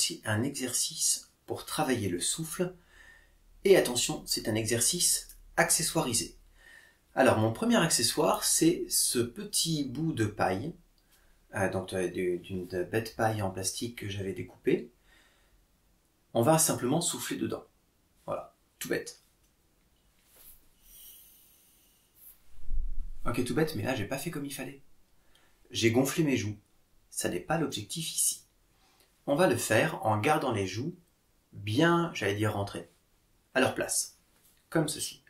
aussi un exercice pour travailler le souffle. Et attention, c'est un exercice accessoirisé. Alors, mon premier accessoire, c'est ce petit bout de paille, d'une bête paille en plastique que j'avais découpée. On va simplement souffler dedans. Voilà, tout bête. Ok, tout bête, mais là, j'ai pas fait comme il fallait. J'ai gonflé mes joues. Ça n'est pas l'objectif ici. On va le faire en gardant les joues bien, j'allais dire rentrées, à leur place, comme ceci.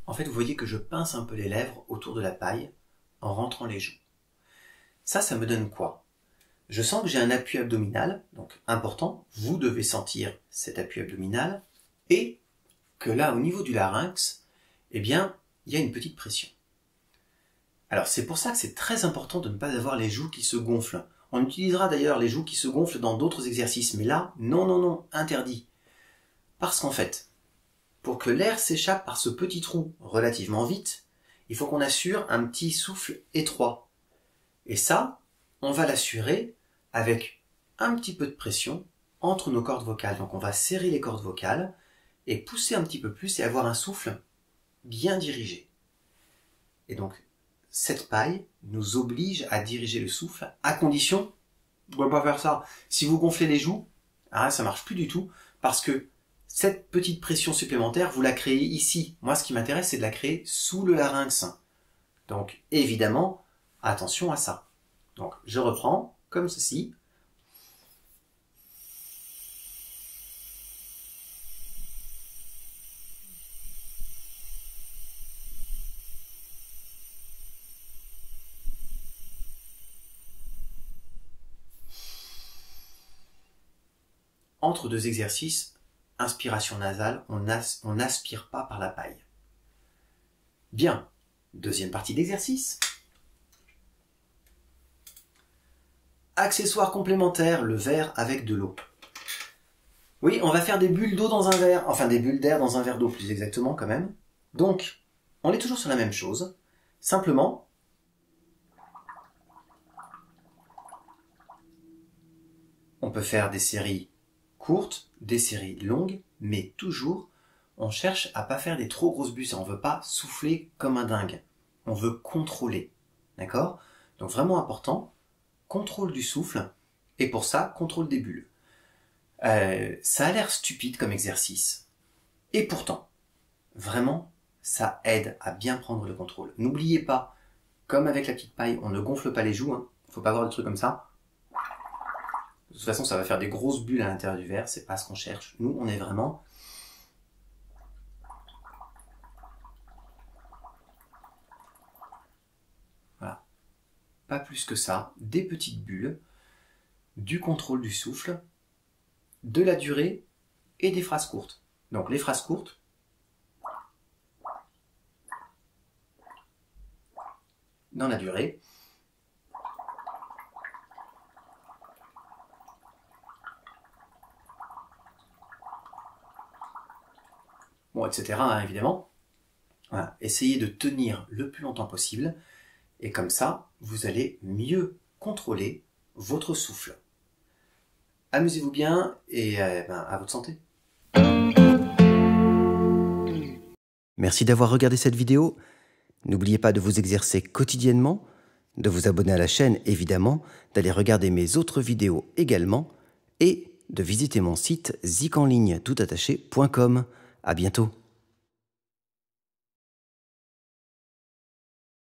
En fait, vous voyez que je pince un peu les lèvres autour de la paille en rentrant les joues. Ça me donne quoi? Je sens que j'ai un appui abdominal, donc important. Vous devez sentir cet appui abdominal et que là, au niveau du larynx, eh bien, il y a une petite pression. Alors, c'est pour ça que c'est très important de ne pas avoir les joues qui se gonflent. On utilisera d'ailleurs les joues qui se gonflent dans d'autres exercices, mais là, non, interdit. Parce qu'en fait, pour que l'air s'échappe par ce petit trou relativement vite, il faut qu'on assure un petit souffle étroit. Et ça, on va l'assurer avec un petit peu de pression entre nos cordes vocales. Donc on va serrer les cordes vocales et pousser un petit peu plus et avoir un souffle bien dirigé. Et donc, cette paille nous oblige à diriger le souffle, à condition, vous ne pouvez pas faire ça. Si vous gonflez les joues, ça marche plus du tout, parce que cette petite pression supplémentaire, vous la créez ici. Moi, ce qui m'intéresse, c'est de la créer sous le larynx. Donc, évidemment, attention à ça. Donc, je reprends comme ceci. Entre deux exercices, inspiration nasale, on n'aspire pas par la paille. Bien, deuxième partie d'exercice. Accessoire complémentaire, le verre avec de l'eau. Oui, on va faire des bulles d'eau dans un verre, enfin des bulles d'air dans un verre d'eau plus exactement quand même. Donc, on est toujours sur la même chose, simplement, on peut faire des séries courtes, des séries longues, mais toujours, on cherche à pas faire des trop grosses bulles, on veut pas souffler comme un dingue, on veut contrôler, d'accord? Donc vraiment important, contrôle du souffle, et pour ça, contrôle des bulles. Ça a l'air stupide comme exercice, et pourtant, vraiment, ça aide à bien prendre le contrôle. N'oubliez pas, comme avec la petite paille, on ne gonfle pas les joues, hein, faut pas avoir des trucs comme ça. De toute façon, ça va faire des grosses bulles à l'intérieur du verre, c'est pas ce qu'on cherche. Nous, on est vraiment... Voilà. Pas plus que ça, des petites bulles, du contrôle du souffle, de la durée et des phrases courtes. Donc les phrases courtes, dans la durée, bon, etc. hein, évidemment. Voilà. Essayez de tenir le plus longtemps possible, et comme ça, vous allez mieux contrôler votre souffle. Amusez-vous bien, et à votre santé. Merci d'avoir regardé cette vidéo. N'oubliez pas de vous exercer quotidiennement, de vous abonner à la chaîne évidemment, d'aller regarder mes autres vidéos également, et de visiter mon site zikenligne toutattaché.com. À bientôt.